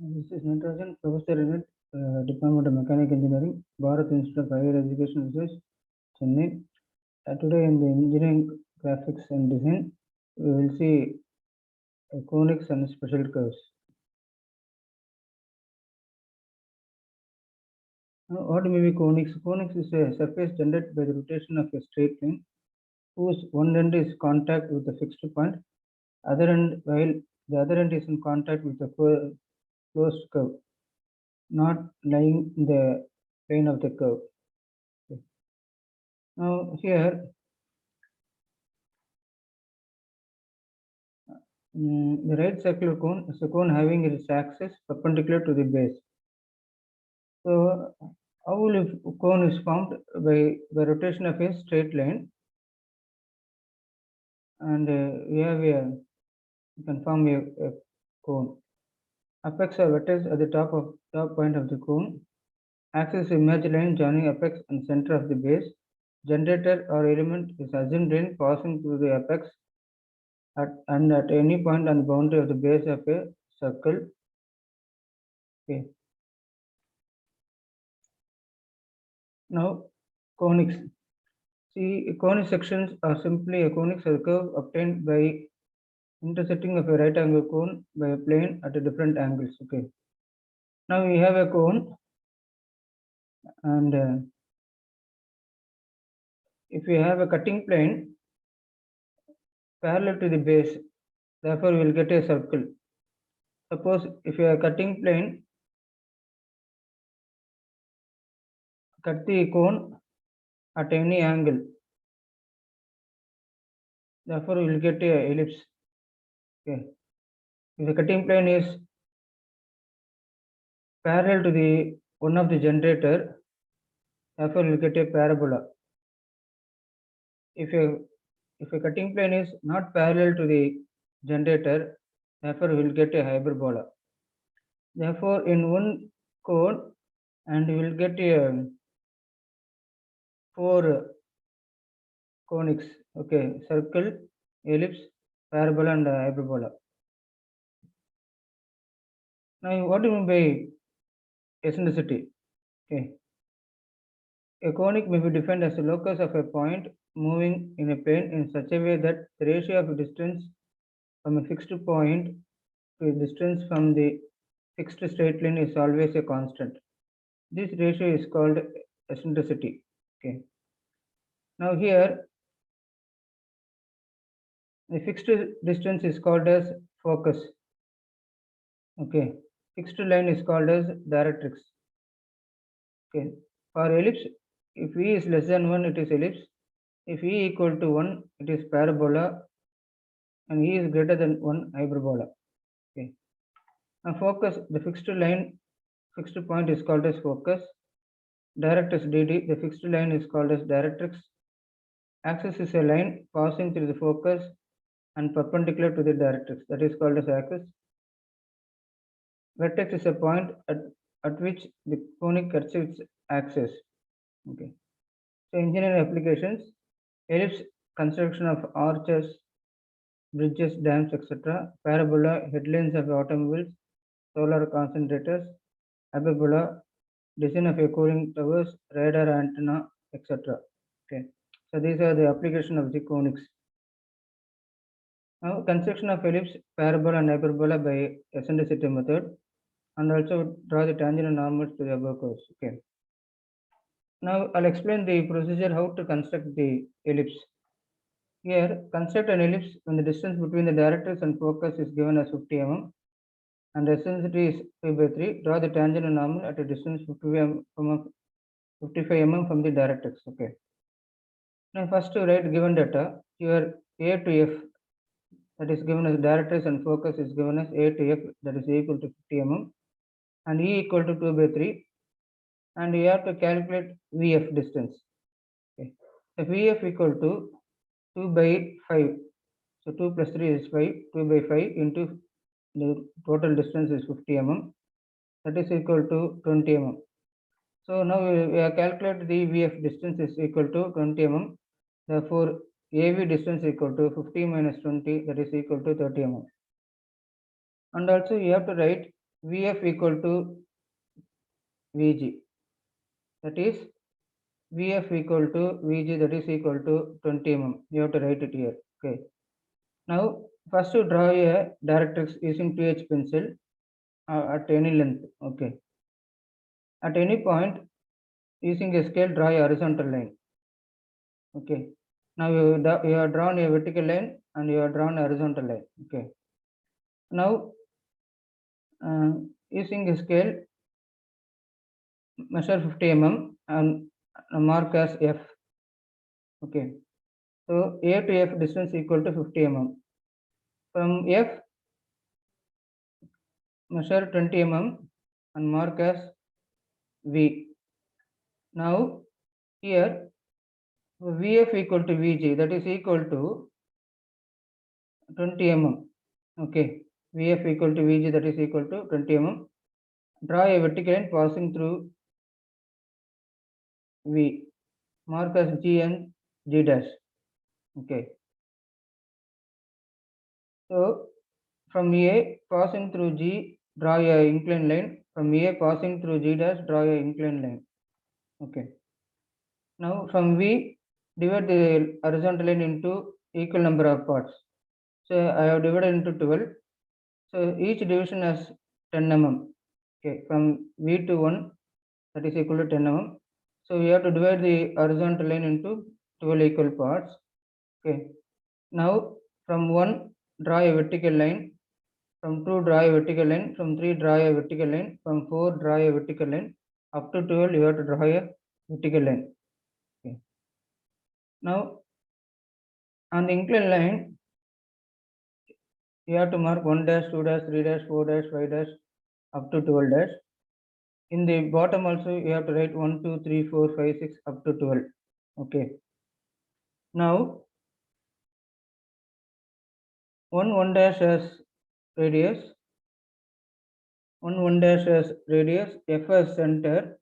This is Natarajan, Professor in Department of Mechanical Engineering, Bharat Institute of Higher Education Research, Chennai. Today in the engineering graphics and design, we will see conics and special curves. Now, what may be conics? Conics is a surface generated by the rotation of a straight line whose one end is contact with the fixed point, other end while the other end is in contact with the closed curve, not lying in the plane of the curve. Okay. Now here the right circular cone is a cone having its axis perpendicular to the base. So, how will a cone is formed by the rotation of a straight line, and we have a you can form a cone. Apex or vertex at the top point of the cone. Axis is imaginary line joining apex and center of the base. Generator or element is assumed line passing through the apex and at any point on the boundary of the base of a circle. Okay. Now, conics. See, conic sections are simply a conic curve obtained by intersecting of a right angle cone by a plane at a different angles. Okay. Now we have a cone, and if we have a cutting plane parallel to the base, therefore we will get a circle. Suppose if you are cutting plane, cut the cone at any angle, therefore we will get a ellipse. Okay. If the cutting plane is parallel to the one of the generator, therefore we will get a parabola. If a cutting plane is not parallel to the generator, therefore we will get a hyperbola. Therefore, in one cone, and we will get a 4 conics. Okay, circle, ellipse, parabola, and hyperbola. Now, what do you mean by eccentricity? Okay, a conic may be defined as a locus of a point moving in a plane in such a way that the ratio of distance from a fixed point to distance from the fixed straight line is always a constant. This ratio is called eccentricity. Okay. Now here, the fixed distance is called as focus. Okay. Fixed line is called as directrix. Okay. For ellipse, if E is less than 1, it is ellipse. If E equal to 1, it is parabola. And E is greater than 1, hyperbola. Okay. Now focus, the fixed point is called as focus. Directrix DD, the fixed line is called as directrix. Axis is a line passing through the focus and perpendicular to the directrix, that is called as axis. Vertex is a point at which the conic cuts its axis. Okay. So engineering applications, ellipse, construction of arches, bridges, dams, etc. Parabola, headlines of automobiles, solar concentrators. Hyperbola, design of a cooling towers, radar antenna, etc. Okay. So these are the application of the conics. Now construction of ellipse, parabola, and hyperbola by eccentricity method, and also draw the tangent normals to the above curves. Okay. Now I'll explain the procedure how to construct the ellipse. Here, construct an ellipse when the distance between the directrix and focus is given as 50 mm and the eccentricity is 3/3. Draw the tangent and normal at a distance 55 mm from the directrix. Okay. Now first to write given data. Here A to F, that is given as directrix, and focus is given as A to F, that is equal to 50 mm, and E equal to 2/3, and we have to calculate VF distance. Okay. So VF equal to 2/5. So 2 plus 3 is 5. 2/5 into the total distance is 50 mm. That is equal to 20 mm. So now we have calculated the VF distance is equal to 20 mm. Therefore, AV distance equal to 50 minus 20, that is equal to 30 mm. And also you have to write VF equal to VG. That is VF equal to VG, that is equal to 20 mm. You have to write it here. Okay. Now, first to draw a directrix using 2H pencil at any length. Okay. At any point, using a scale, draw a horizontal line. Okay. Now you have drawn a vertical line and you have drawn a horizontal line. Okay. Now, using a scale, measure 50 mm and mark as F. Okay. So A to F distance equal to 50 mm. From F, measure 20 mm and mark as V. Now here VF equal to VG, that is equal to 20 mm. Okay. VF equal to VG, that is equal to 20 mm. Draw a vertical line passing through V. Mark as G and G dash. Okay. So from A passing through G, draw a inclined line. From A passing through G dash, draw a inclined line. Okay. Now from V, divide the horizontal line into equal number of parts. So I have divided into 12. So each division has 10 mm. Okay. From V to 1, that is equal to 10 mm. So we have to divide the horizontal line into 12 equal parts. Okay. Now from 1, draw a vertical line. From 2, draw a vertical line. From 3, draw a vertical line. From 4, draw a vertical line. Up to 12, you have to draw a vertical line. Okay. Now, on the inclined line, you have to mark 1 dash, 2 dash, 3 dash, 4 dash, 5 dash, up to 12 dash. In the bottom also, you have to write 1, 2, 3, 4, 5, 6, up to 12. Okay. Now, 1 dash has radius. 1 dash has radius. F as center.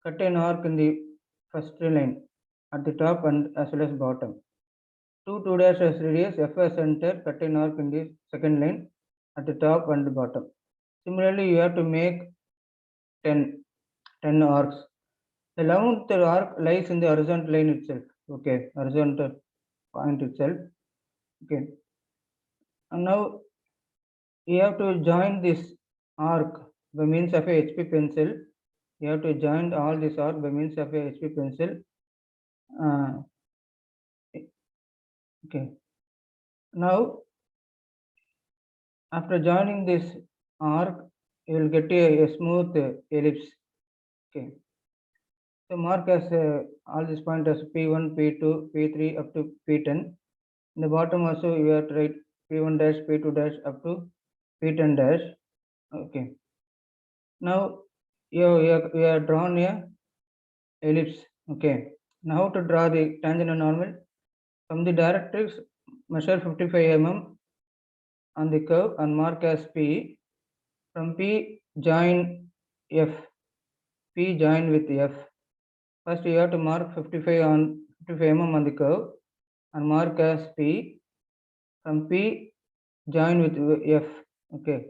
Cut an arc in the first line at the top and as well as bottom. 2 dash as radius. F as center. Cut an arc in the second line at the top and the bottom. Similarly, you have to make 10 arcs. The 11th arc lies in the horizontal line itself. Okay, horizontal point itself. Okay. And now you have to join this arc by means of a HP pencil. You have to join all this arc by means of a HP pencil. Okay. Now, after joining this arc, you will get a smooth ellipse. Okay. So mark as all these points as P1, P2, P3 up to P10. In the bottom also you have to write P1 dash, P2 dash up to P10 dash. Okay. Now you have drawn a ellipse. Okay. Now how to draw the tangent and normal? From the directrix, measure 55 mm on the curve and mark as P. From P, join F. P join with F. First you have to mark 55 mm on the curve and mark as P. From P, join with F. Okay.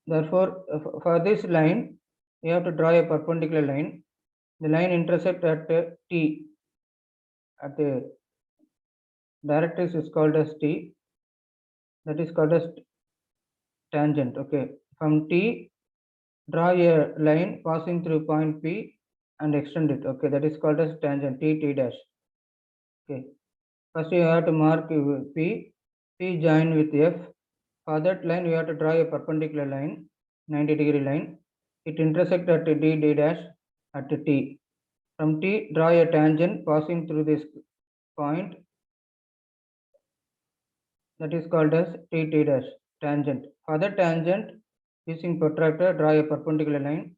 Therefore, for this line, you have to draw a perpendicular line. The line intersect at T. At the directrix is called as T. That is called as tangent. Okay. From T, draw a line passing through point P and extend it. Okay. That is called as tangent T dash. Okay. First you have to mark P. P join with F. For that line, you have to draw a perpendicular line, 90-degree line. It intersects at D dash at T. From T, draw a tangent passing through this point. That is called as T dash, tangent. For the tangent, using protractor, draw a perpendicular line.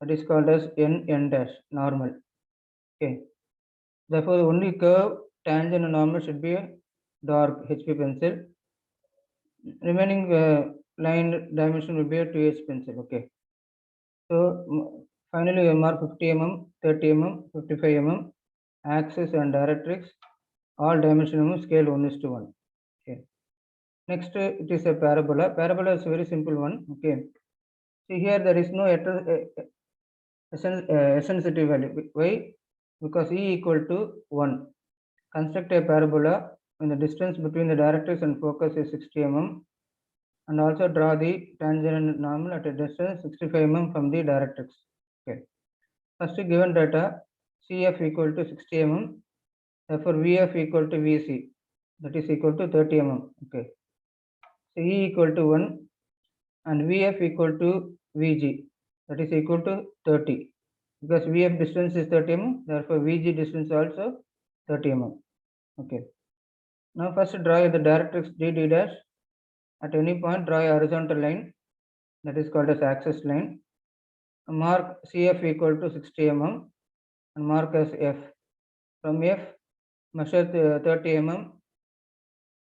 That is called as N dash, normal. Okay. Therefore, only curve, tangent, and normal should be a dark HP pencil. Remaining line dimension will be a 2H pencil. Okay. So finally, we mark 50 mm, 30 mm, 55 mm, axis and directrix, all dimension scale 1:1. Okay. Next, it is a parabola. Parabola is a very simple one. Okay. See here, there is no sensitive value. Why? Because E equal to 1. Construct a parabola when the distance between the directrix and focus is 60 mm, and also draw the tangent and normal at a distance 65 mm from the directrix. Okay. First, given data, CF equal to 60 mm, therefore VF equal to VC, that is equal to 30 mm. Okay. So E equal to 1 and VF equal to VG, that is equal to 30. Because VF distance is 30 mm, therefore VG distance also 30 mm. Okay. Now first draw the directrix DD dash. At any point, draw a horizontal line, that is called as axis line. Mark CF equal to 60 mm and mark as F. From F, measure 30 mm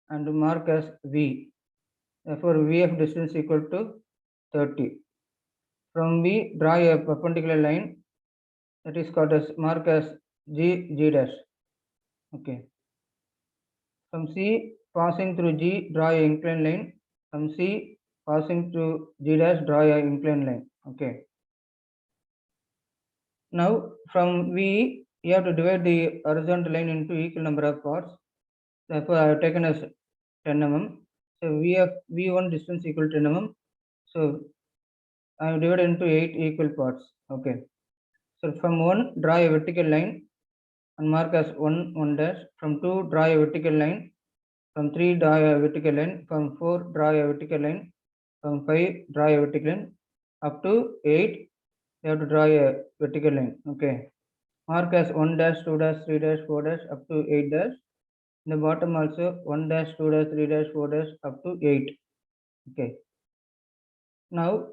and mark as V. Therefore, VF distance equal to 30. From V, draw a perpendicular line, that is called as mark as G dash. Okay. From C, passing through G, draw a inclined line. From C, passing through G dash, draw a inclined line. Okay. Now, from V, you have to divide the horizontal line into equal number of parts. Therefore, I have taken as 10 mm. So, V1 distance equal to 10 mm. So, I have divided into 8 equal parts. Okay. So, from 1, draw a vertical line and mark as 1 dash. From 2, draw a vertical line. From 3, draw a vertical line. From 4, draw a vertical line. From 5, draw a vertical line. Up to 8, you have to draw a vertical line. Okay. Mark as 1 dash, 2 dash, 3 dash, 4 dash, up to 8 dash. In the bottom also 1 dash, 2 dash, 3 dash, 4 dash, up to 8. Okay. Now,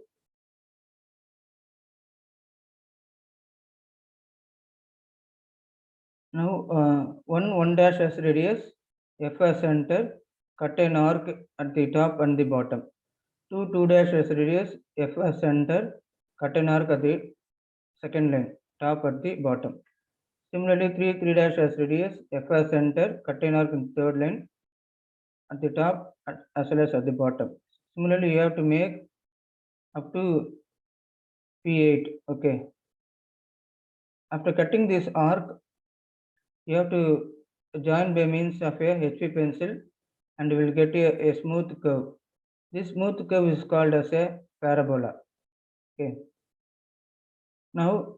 one dash as radius, F as center, cut an arc at the top and the bottom. 2 dash as radius, F as center, cut an arc at the second line, top at the bottom. Similarly, 3 dash as radius, F as center, cut an arc in the third line, at the top as well as at the bottom. Similarly, you have to make up to P8. Okay. After cutting this arc, you have to join by means of a HP pencil and you will get a smooth curve. This smooth curve is called as a parabola. Okay. Now,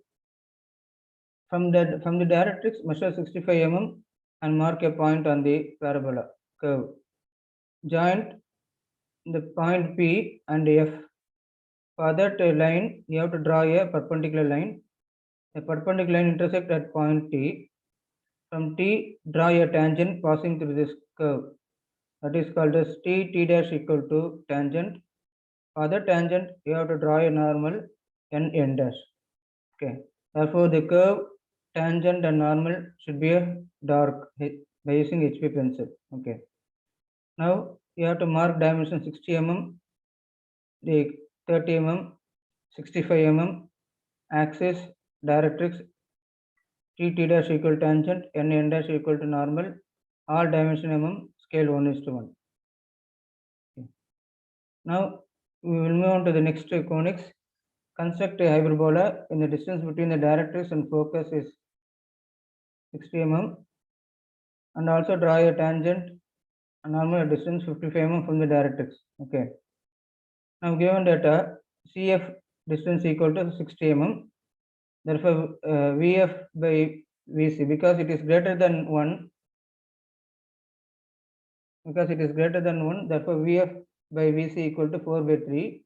from the directrix, measure 65 mm and mark a point on the parabola curve. Join the point P and F. For that line, you have to draw a perpendicular line. A perpendicular line intersect at point T. From T, draw a tangent passing through this curve. That is called as T dash equal to tangent. For the tangent, you have to draw a normal N dash. Okay. Therefore, the curve, tangent, and normal should be a dark by using HP pencil. Okay. Now, you have to mark dimension 60 mm, the 30 mm, 65 mm, axis, directrix, T dash equal tangent, N dash equal to normal, all dimension mm, scale 1:1. Okay. Now, we will move on to the next conics. Construct a hyperbola in the distance between the directrix and focus is 60 mm, and also draw a tangent and normal distance 55 mm from the directrix. Okay. Now, given data, CF distance equal to 60 mm. Therefore, VF by VC, because it is greater than 1, therefore VF by VC equal to 4/3.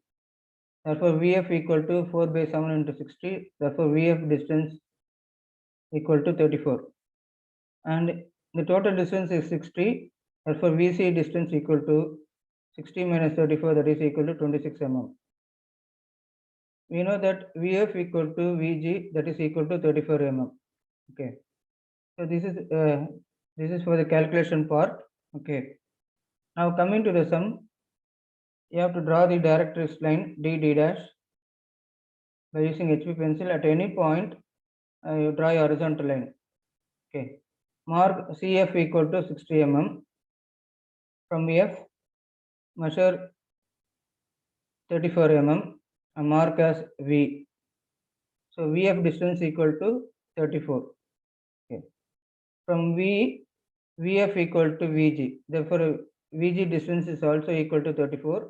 Therefore, VF equal to 4/7 into 60. Therefore, VF distance equal to 34. And the total distance is 60. Therefore, VC distance equal to 60 minus 34, that is equal to 26 mm. We know that VF equal to VG, that is equal to 34 mm. Okay. So this is for the calculation part. Okay. Now coming to the sum, you have to draw the directrix line DD dash by using HP pencil. At any point, you draw a horizontal line. Okay. Mark CF equal to 60 mm. From F, measure 34 mm and mark as V. So VF distance equal to 34. Okay. From VF equal to VG. Therefore, VG distance is also equal to 34.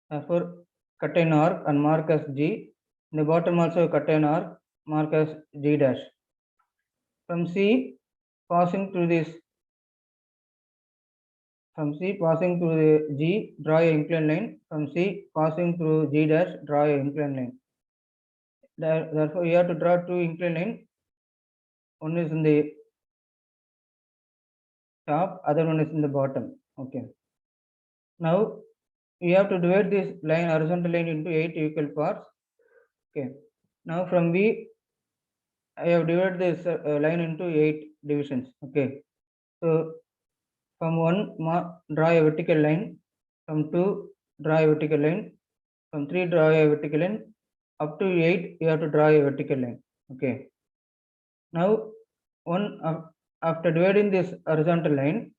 Therefore, cut an arc and mark as G. In the bottom also cut an arc, mark as G dash. From C, passing through this. From C passing through the G, draw a inclined line. From C passing through G dash, draw a inclined line. Therefore, you have to draw two inclined lines. One is in the top, other one is in the bottom. Okay. Now you have to divide this line, horizontal line, into 8 equal parts. Okay. Now from V, I have divided this line into 8 divisions. Okay. So from 1, draw a vertical line. From 2, draw a vertical line. From 3, draw a vertical line. Up to 8, you have to draw a vertical line. Okay. Now, after dividing this horizontal line,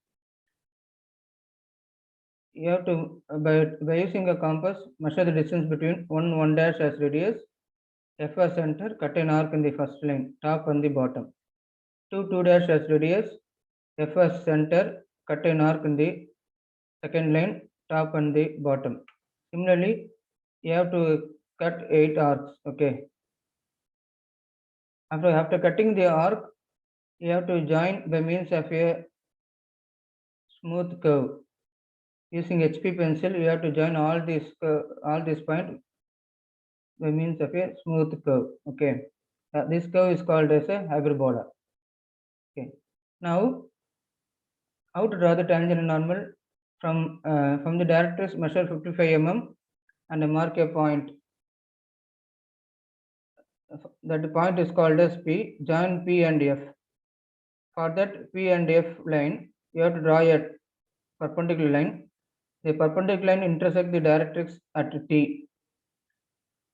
you have to, by using a compass, measure the distance between 1 dash as radius, F as center, cut an arc in the first line, top and the bottom. 2 dash as radius, F as center, cut an arc in the second line, top and the bottom. Similarly, you have to cut 8 arcs. Okay. After cutting the arc, you have to join by means of a smooth curve. Using HP pencil, you have to join all these points by means of a smooth curve. Okay. This curve is called as a hyperbola. Okay. Now, how to draw the tangent normal? From the directrix, measure 55 mm and mark a point. That point is called as P. Join P and F. For that P and F line, you have to draw a perpendicular line. The perpendicular line intersect the directrix at T.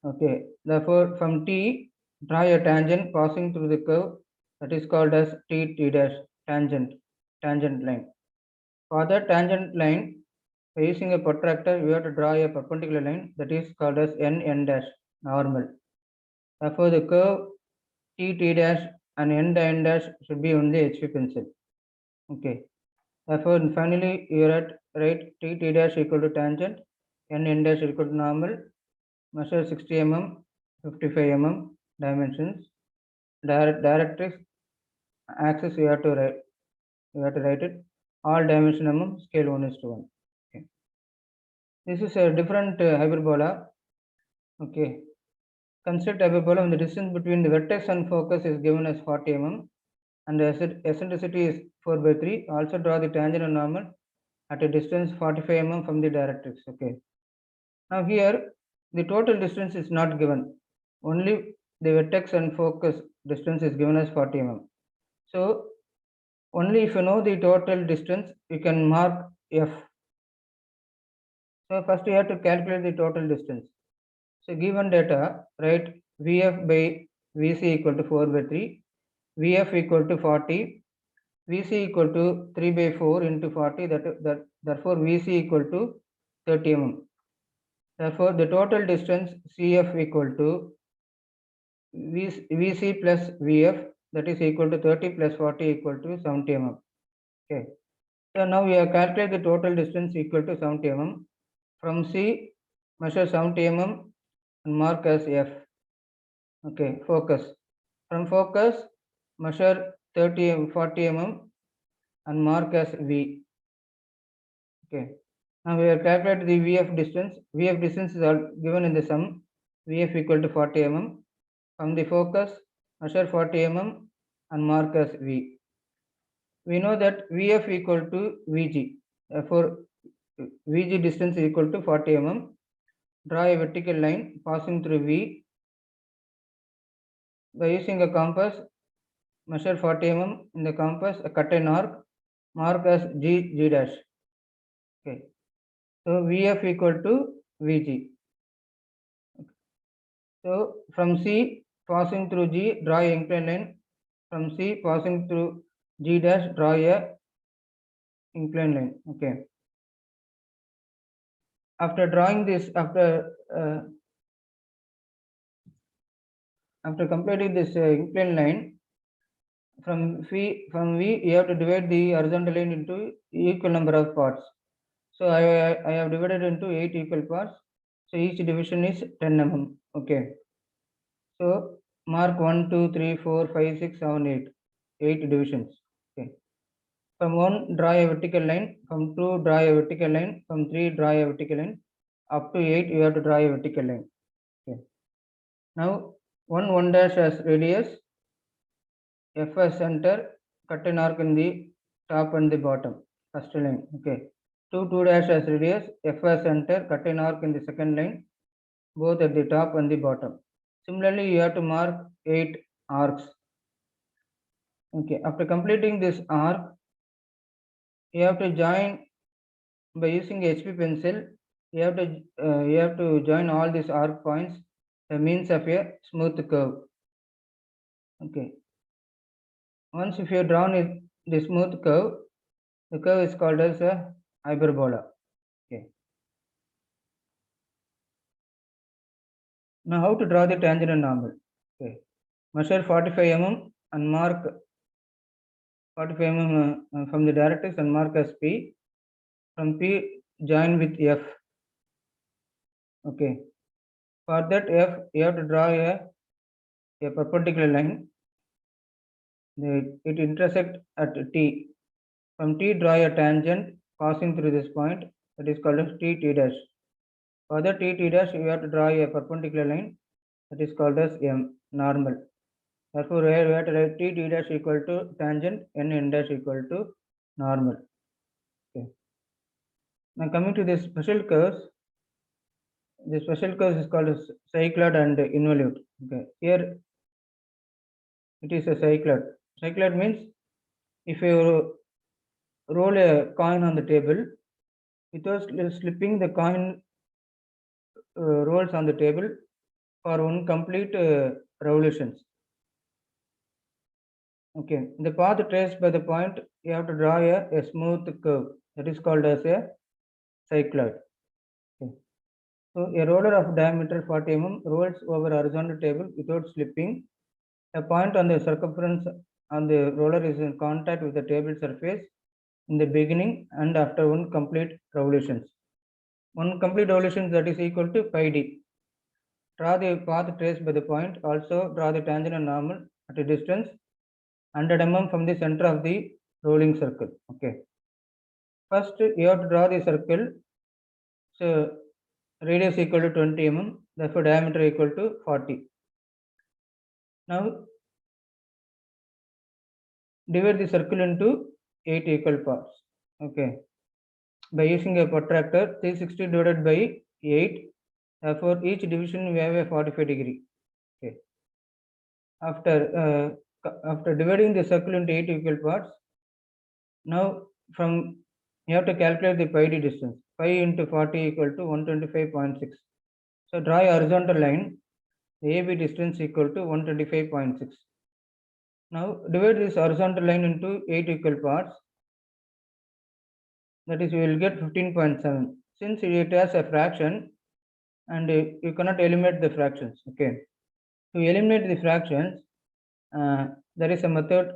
Okay. Therefore, from T, draw a tangent passing through the curve that is called as T dash, tangent line. For that tangent line, by using a protractor, you have to draw a perpendicular line that is called as N dash, normal. Therefore, the curve T dash and N dash should be on the HP pencil. Okay. Therefore, finally, you write T dash equal to tangent, N dash equal to normal, measure 60 mm, 55 mm dimensions, directrix, axis you have to write it, all dimension mm, scale 1:1. Okay. This is a different hyperbola. Okay. Construct hyperbola when the distance between the vertex and focus is given as 40 mm and the eccentricity is 4/3. Also draw the tangent and normal at a distance 45 mm from the directrix. Okay. Now here the total distance is not given. Only the vertex and focus distance is given as 40 mm. So only if you know the total distance, you can mark F. So first you have to calculate the total distance. So given data, write VF by VC equal to 4/3, VF equal to 40, VC equal to 3/4 into 40, therefore VC equal to 30 mm. Therefore, the total distance CF equal to VC plus VF, that is equal to 30 plus 40 equal to 70 mm. Okay. So now we have calculated the total distance equal to 70 mm. From C, measure 70 mm and mark as F. Okay, focus. From focus, measure 40 mm and mark as V. Okay. Now we have calculated the VF distance. VF distance is all given in the sum. VF equal to 40 mm. From the focus, measure 40 mm and mark as V. We know that VF equal to VG. Therefore, VG distance is equal to 40 mm. Draw a vertical line passing through V. By using a compass, measure 40 mm in the compass, cut an arc, mark as G dash. Okay. So VF equal to VG. Okay. So from C passing through G, draw a inclined line. From C passing through G dash, draw a inclined line. Okay. after drawing this, after completing this inclined line, from V, you have to divide the horizontal line into equal number of parts. So I have divided into 8 equal parts. So each division is 10 mm. Okay. So mark 1, 2, 3, 4, 5, 6, 7, 8. 8 divisions. Okay. From 1, draw a vertical line. From 2, draw a vertical line. From 3, draw a vertical line. Up to 8, you have to draw a vertical line. Okay. Now 1 dash as radius. F as center. Cut an arc in the top and the bottom. First line. Okay. 2 dash as radius. F as center. Cut an arc in the second line, both at the top and the bottom. Similarly, you have to mark 8 arcs. Okay, after completing this arc, you have to join by using HP pencil. You have to join all these arc points by means of a smooth curve. Okay. Once if you have drawn the smooth curve, the curve is called as a hyperbola. Okay. Now how to draw the tangent and normal? Okay. Measure 45 mm and mark 45 mm from the directrix and mark as P. From P, join with F. Okay. For that F, you have to draw a perpendicular line. It intersect at T. From T, draw a tangent passing through this point. That is called as T dash. For the T dash, you have to draw a perpendicular line. That is called as M, normal. Therefore, we have to write T dash equal to tangent, N dash equal to normal. Okay. Now coming to the special curves. The special curve is called as cycloid and involute. Okay. Here it is a cycloid. Cycloid means if you roll a coin on the table, without slipping the coin rolls on the table for one complete revolutions. Okay, the path traced by the point, you have to draw a smooth curve. That is called as a cycloid. Okay. So a roller of diameter 40 mm rolls over a horizontal table without slipping. A point on the circumference on the roller is in contact with the table surface in the beginning and after one complete revolutions. One complete revolution that is equal to pi d. Draw the path traced by the point. Also draw the tangent and normal at a distance 100 mm from the center of the rolling circle. Okay. First, you have to draw the circle. So radius equal to 20 mm. Therefore, diameter equal to 40. Now, divide the circle into 8 equal parts. Okay. By using a protractor, 360 divided by 8. Therefore, each division we have a 45 degree. Okay. After dividing the circle into 8 equal parts, now from you have to calculate the pi d distance. Pi into 40 equal to 125.6. So draw a horizontal line. The AB distance equal to 125.6. Now divide this horizontal line into 8 equal parts. That is, you will get 15.7. Since it has a fraction and you cannot eliminate the fractions. Okay. To eliminate the fractions, there is a method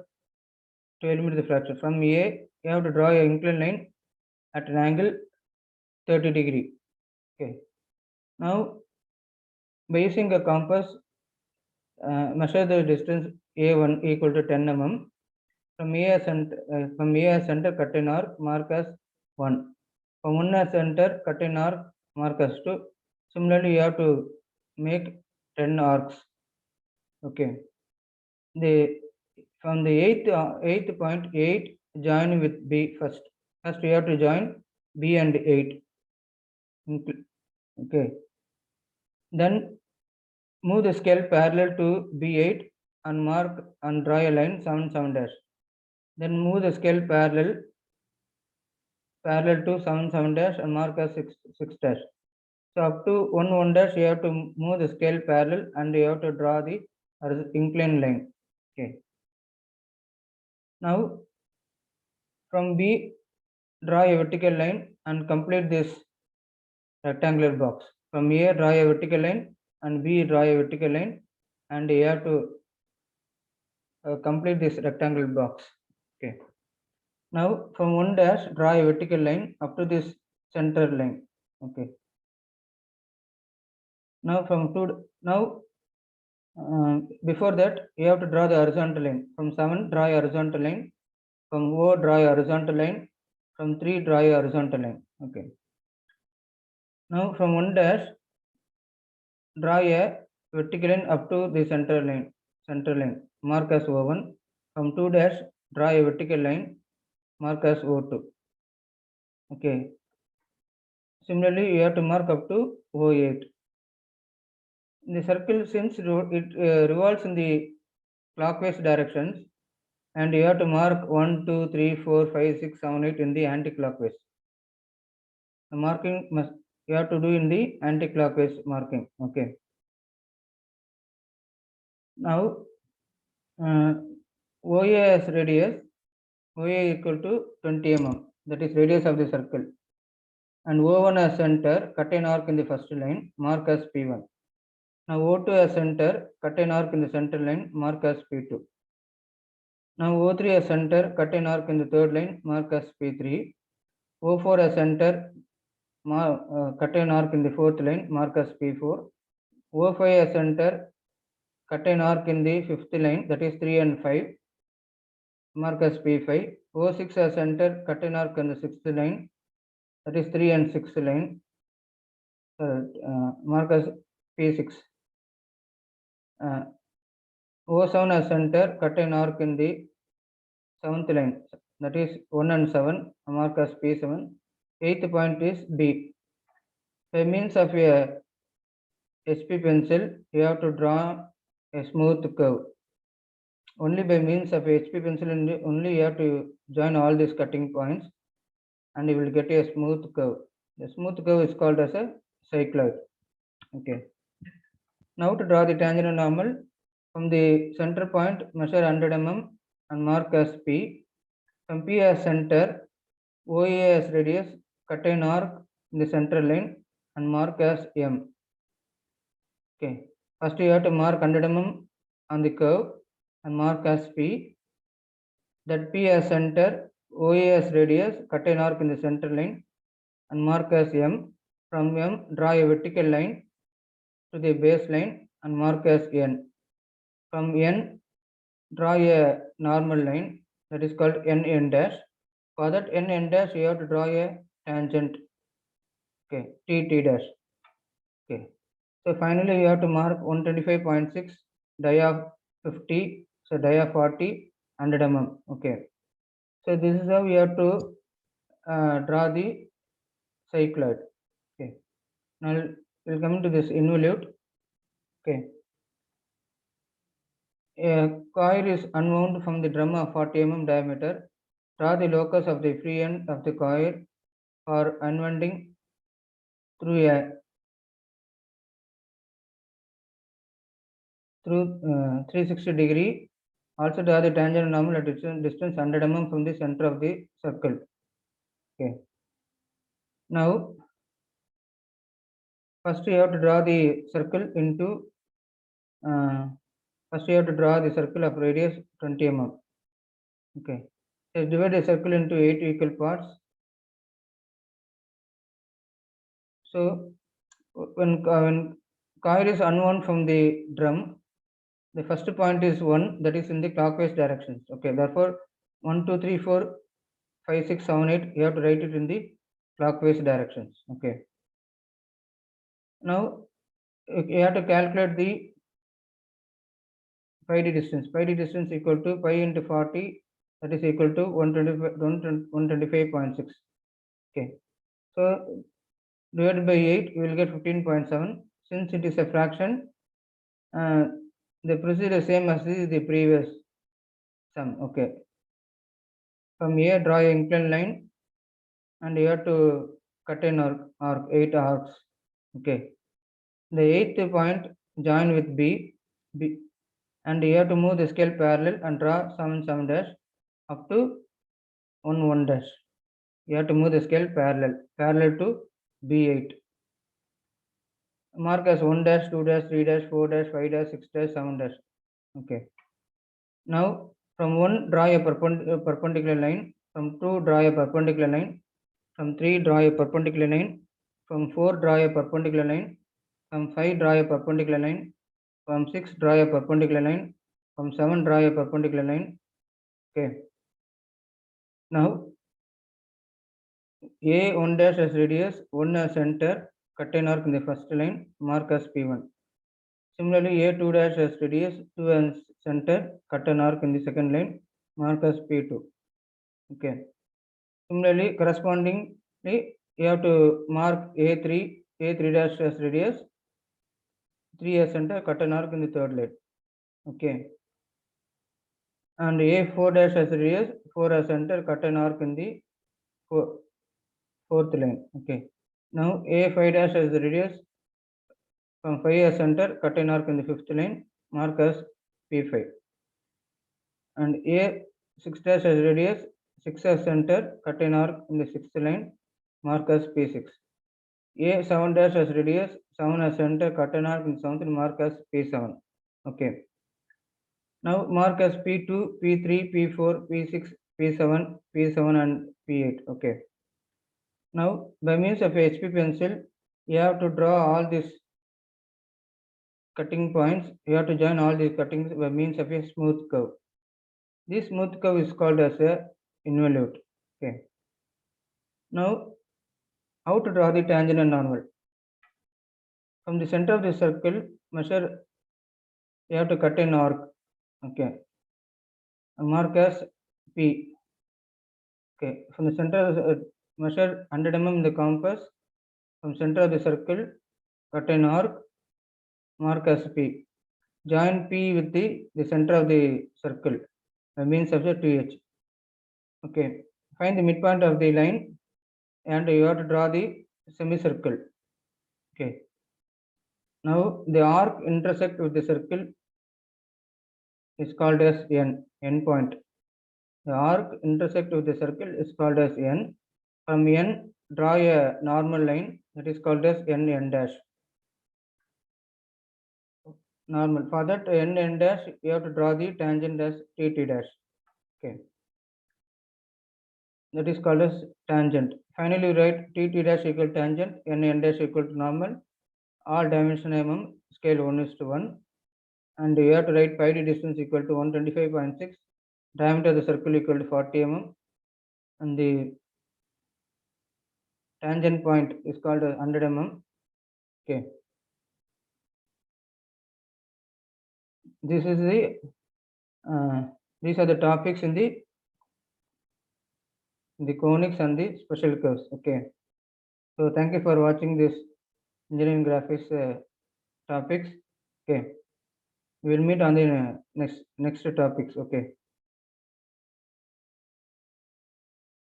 to eliminate the fraction. From A, you have to draw an inclined line at an angle 30 degree. Okay. Now, by using a compass, measure the distance A1 equal to 10 mm. From A as center, cut an arc, mark as 1. From 1 as center, cut an arc, mark as 2. Similarly, you have to make 10 arcs. Okay. From the eighth point 8, join with B first. First, you have to join B and 8. Okay. Then move the scale parallel to B8 and mark and draw a line 7 7 dash. Then move the scale parallel to 7 7 dash and mark as 6 6 dash. So up to 1 1 dash, you have to move the scale parallel and you have to draw the inclined line. Okay. Now from B, draw a vertical line and complete this rectangular box. From here, draw a vertical line, and B, draw a vertical line, and you have to complete this rectangle box. Okay. Now from 1 dash, draw a vertical line up to this center line. Okay. Now from 2, now before that, you have to draw the horizontal line. From 7, draw a horizontal line. From O, draw a horizontal line. From 3, draw a horizontal line. Okay. Now from 1 dash, draw a vertical line up to the center line. Mark as O1. From 2 dash, draw a vertical line. Mark as O2. Okay. Similarly, you have to mark up to O8. The circle, since it revolves in the clockwise directions, and you have to mark 1, 2, 3, 4, 5, 6, 7, 8 in the anti-clockwise. The marking you have to do in the anti-clockwise marking. Okay. Now OA as radius, OA equal to 20 mm, that is radius of the circle, and O1 as center, cut an arc in the first line, mark as P1. Now O2 as center, cut an arc in the center line, mark as P2. Now O3 as center, cut an arc in the third line, mark as P3. O4 as center, cut an arc in the fourth line, mark as P4. O5 as center, cut an arc in the fifth line, that is 3 and 5, mark as P5. O6 as center, cut an arc in the sixth line, that is 3 and 6th line, mark as P6. O7 as center, cut an arc in the seventh line, that is 1 and 7, mark as P7. Eighth point is B. By means of a HP pencil, you have to draw a smooth curve. Only by means of HP pencil, only you have to join all these cutting points, and you will get a smooth curve. The smooth curve is called as a cycloid. Okay. Now to draw the tangent normal, from the center point, measure 100 mm and mark as P. From P as center, OA as radius, cut an arc in the central line and mark as M. Okay. First you have to mark 100 mm on the curve and mark as P. That P as center, OA as radius, cut an arc in the center line and mark as M. From M, draw a vertical line to the base line and mark as N. From N, draw a normal line, that is called N dash. For that N dash, you have to draw a tangent. Okay, T dash. Okay. So finally, you have to mark 125.6, dia 50, so dia 40, 100 mm. Okay. So this is how we have to draw the cycloid. Okay. Now we'll come to this involute. Okay. A coil is unwound from the drum of 40 mm diameter. Draw the locus of the free end of the coil for unwinding through a 360-degree. Also draw the tangent normal at distance 100 mm from the center of the circle. Okay. Now, first you have to draw the circle into. First you have to draw the circle of radius 20 mm. Okay. So divide the circle into 8 equal parts. So when coil is unwound from the drum, the first point is 1, that is in the clockwise directions. Okay. Therefore, 1, 2, 3, 4, 5, 6, 7, 8, you have to write it in the clockwise directions. Okay. Now you have to calculate the pi d distance. Pi d distance equal to pi into 40, that is equal to 125.6. Okay. So divided by 8, you will get 15.7. Since it is a fraction, the procedure is same as the previous sum. Okay. From here, draw an inclined line, and you have to cut an arc 8 arcs. Okay. The 8th point join with B, and you have to move the scale parallel and draw 7 7 dash up to 1 1 dash. You have to move the scale parallel to B8. mark as 1 dash, 2 dash, 3 dash, 4 dash, 5 dash, 6 dash, 7 dash. Okay. Now from 1 draw a perpendicular line, from 2 draw a perpendicular line, from 3 draw a perpendicular line, from 4 draw a perpendicular line, from 5 draw a perpendicular line, from 6 draw a perpendicular line, from 7 draw a perpendicular line. Okay. Now A1 dash as radius, 1 as center, cut an arc in the first line, mark as P1. Similarly, A2 dash as radius, 2 as center, cut an arc in the second line, mark as P2. Okay. Similarly, correspondingly, you have to mark A3 dash as radius, 3 as center, cut an arc in the third line. Okay. And A4 dash as radius, 4 as center, cut an arc in the fourth line. Okay. Now A5 dash as the radius, from 5 as center, cut an arc in the fifth line, mark as P5. And A6 dash as radius, 6 as center, cut an arc in the sixth line, mark as P6. A7 dash as radius, 7 as center, cut an arc in the seventh line, mark as P7. Okay. Now mark as P2, P3, P4, P6, P7, P7 and P8. Okay. Now by means of a HP pencil, you have to draw all these cutting points. You have to join all these cuttings by means of a smooth curve. This smooth curve is called as a involute. Okay. Now how to draw the tangent and normal? From the center of the circle, measure, you have to cut an arc. Okay. Mark as P. Okay. From the center of the, measure 100 mm in the compass. From center of the circle, cut an arc, mark as P. Join P with the center of the circle by means of the 2H. Okay. Find the midpoint of the line and you have to draw the semicircle. Okay. Now the arc intersect with the circle is called as N point. The arc intersect with the circle is called as N. From N, draw a normal line that is called as N dash. Normal. For that N dash, you have to draw the tangent as TT dash. Okay. That is called as tangent. Finally, write TT dash equal tangent, N dash equal to normal. All dimension mm, scale 1:1. And you have to write pi d distance equal to 125.6. Diameter of the circle equal to 40 mm. And the tangent point is called 100 mm. Okay. This is the these are the topics in the conics and the special curves. Okay. So thank you for watching this engineering graphics topics. Okay. We will meet on the next topics. Okay.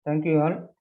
Thank you all.